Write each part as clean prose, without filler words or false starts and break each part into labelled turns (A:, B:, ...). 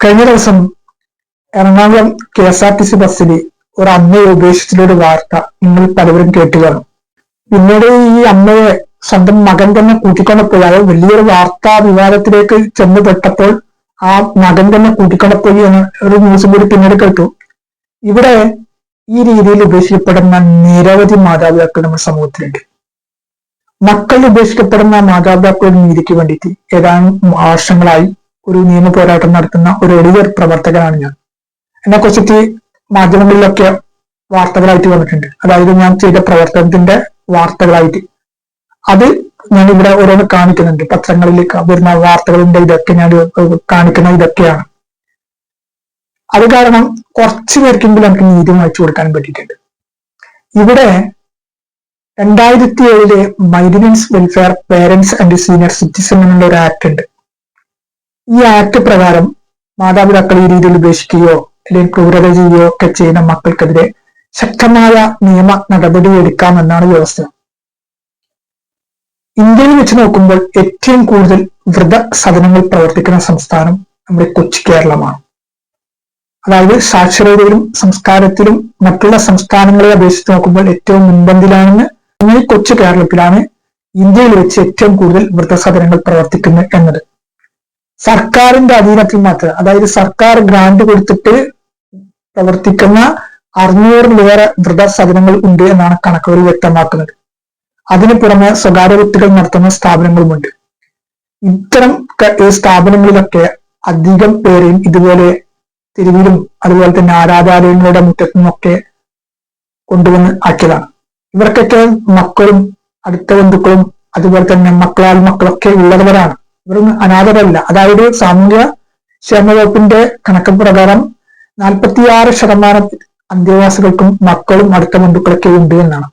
A: കഴിഞ്ഞ ദിവസം എറണാകുളം KSRTC ബസ്സിൽ ഒരു അമ്മയെ ഉപേക്ഷിച്ചിട്ടൊരു വാർത്ത നിങ്ങൾ പലവരും കേട്ടു കാണും. പിന്നീട് ഈ അമ്മയെ സ്വന്തം മകൻ തന്നെ കൂട്ടിക്കൊണ്ടുപോയി. അത് വലിയൊരു വാർത്താ വിവാദത്തിലേക്ക് ചെന്നുപെട്ടപ്പോൾ ആ മകൻ തന്നെ കൂട്ടിക്കൊണ്ടുപോയി എന്ന ഒരു ന്യൂസും കൂടി പിന്നീട് കേട്ടു. ഇവിടെ ഈ രീതിയിൽ ഉപേക്ഷിക്കപ്പെടുന്ന നിരവധി മാതാപിതാക്കൾ നമ്മുടെ സമൂഹത്തിലുണ്ട്. മക്കൾ ഉപേക്ഷിക്കപ്പെടുന്ന മാതാപിതാക്കളുടെ നീതിക്ക് വേണ്ടിയിട്ട് ഏതാനും വർഷങ്ങളായി ഒരു നിയമ പോരാട്ടം നടത്തുന്ന ഒരു എളിയ പ്രവർത്തകനാണ് ഞാൻ. എന്നെ കുറിച്ചിട്ട് മാധ്യമങ്ങളിലൊക്കെ വാർത്തകളായിട്ട് വന്നിട്ടുണ്ട്. അതായത് ഞാൻ ചെയ്ത പ്രവർത്തനത്തിന്റെ വാർത്തകളായിട്ട് അത് ഞാൻ ഇവിടെ ഓരോന്ന് കാണിക്കുന്നുണ്ട്. പത്രങ്ങളിൽ വരുന്ന വാർത്തകളുടെ ഇതൊക്കെ ഞാൻ കാണിക്കുന്ന ഇതൊക്കെയാണ്. അത് കാരണം കുറച്ചു പേർക്കെങ്കിലും എനിക്ക് നീതി വായിച്ചു കൊടുക്കാൻ പറ്റിയിട്ടുണ്ട്. ഇവിടെ 2007 migrants welfare parents and senior citizen എന്നുള്ള ഒരു ആക്ട് ഉണ്ട്. ഈ ആക്ട് പ്രകാരം മാതാപിതാക്കൾ ഈ രീതിയിൽ ഉപേക്ഷിക്കുകയോ അല്ലെങ്കിൽ ക്രൂരത ചെയ്യുകയോ ഒക്കെ ചെയ്യുന്ന മക്കൾക്കെതിരെ ശക്തമായ നിയമ നടപടി എടുക്കാമെന്നാണ് വ്യവസ്ഥ. ഇന്ത്യയിൽ വെച്ച് നോക്കുമ്പോൾ ഏറ്റവും കൂടുതൽ വൃദ്ധസദനങ്ങൾ പ്രവർത്തിക്കുന്ന സംസ്ഥാനം നമ്മുടെ കൊച്ചു കേരളമാണ്. അതായത് സാക്ഷരതയിലും സംസ്കാരത്തിലും മറ്റുള്ള സംസ്ഥാനങ്ങളെ അപേക്ഷിച്ച് നോക്കുമ്പോൾ ഏറ്റവും മുൻപന്തിയിലാണെന്ന് ഈ കൊച്ചു കേരളത്തിലാണ് ഇന്ത്യയിൽ വെച്ച് ഏറ്റവും കൂടുതൽ വൃദ്ധസദനങ്ങൾ പ്രവർത്തിക്കുന്നത് എന്നത്. സർക്കാരിന്റെ അധീനത്തിൽ മാത്രം, അതായത് സർക്കാർ ഗ്രാന്റ് കൊടുത്തിട്ട് പ്രവർത്തിക്കുന്ന 600-ലേറെ വൃദ്ധസദനങ്ങൾ ഉണ്ട് എന്നാണ് കണക്കുകൾ വ്യക്തമാക്കുന്നത്. അതിനു പുറമെ സ്വകാര്യ വ്യക്തികൾ നടത്തുന്ന സ്ഥാപനങ്ങളുമുണ്ട്. ഇത്തരം സ്ഥാപനങ്ങളിലൊക്കെ അധികം പേരെയും ഇതുപോലെ തെരുവിലും അതുപോലെ തന്നെ ആരാധനാലയങ്ങളുടെ മുറ്റത്തു നിന്നൊക്കെ കൊണ്ടുവന്ന് ആക്കിയതാണ്. ഇവർക്കൊക്കെ മക്കളും അടുത്ത ബന്ധുക്കളും അതുപോലെ തന്നെ മക്കളൊക്കെ ഉള്ളവരാണ്. ഇവരൊന്നും അനാഥരല്ല. അതായത് സാമൂഹ്യ ക്ഷേമ വകുപ്പിന്റെ കണക്ക് പ്രകാരം 46% അന്തേവാസികൾക്കും മക്കളും അടുത്ത ബന്ധുക്കളൊക്കെ ഉണ്ട് എന്നാണ്.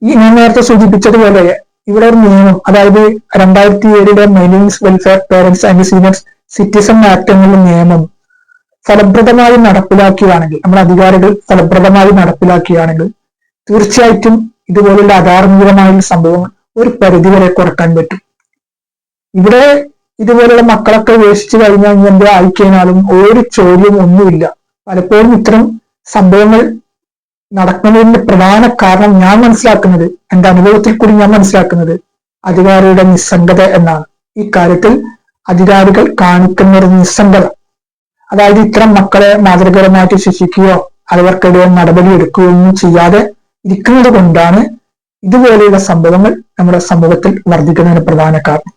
A: ഈ ഞാൻ നേരത്തെ സൂചിപ്പിച്ചതുപോലെ ഇവിടെ ഒരു നിയമം, അതായത് 2007 migrants welfare parents and senior citizen act എന്നുള്ള നിയമം ഫലപ്രദമായി നടപ്പിലാക്കുകയാണെങ്കിൽ, നമ്മുടെ അധികാരികൾ ഫലപ്രദമായി നടപ്പിലാക്കുകയാണെങ്കിൽ തീർച്ചയായിട്ടും ഇതുപോലുള്ള അധാർമികമായ സംഭവങ്ങൾ ഒരു പരിധിവരെ കുറക്കാൻ പറ്റും. ഇവിടെ ഇതുപോലുള്ള മക്കളൊക്കെ ഉപേക്ഷിച്ചു കഴിഞ്ഞാൽ എന്ത് ആയിക്കഴിഞ്ഞാലും ഒരു ചോദ്യം ഒന്നുമില്ല. പലപ്പോഴും ഇത്തരം സംഭവങ്ങൾ നടക്കുന്നതിന്റെ പ്രധാന കാരണം ഞാൻ മനസ്സിലാക്കുന്നത്, എന്റെ അനുഭവത്തിൽ കൂടി ഞാൻ മനസ്സിലാക്കുന്നത് അധികാരികളുടെ നിസ്സംഗത എന്നാണ്. ഈ കാര്യത്തിൽ അധികാരികൾ കാണിക്കുന്ന ഒരു നിസ്സംഗത, അതായത് ഇത്തരം മക്കളെ മാതൃകപരമായിട്ട് ശിക്ഷിക്കുകയോ അവർക്കിടെ നടപടി എടുക്കുകയോ ഒന്നും ചെയ്യാതെ ഇരിക്കുന്നത് കൊണ്ടാണ് ഇതുപോലെയുള്ള സംഭവങ്ങൾ നമ്മുടെ സമൂഹത്തിൽ വർദ്ധിക്കുന്നതിന് പ്രധാന കാരണം.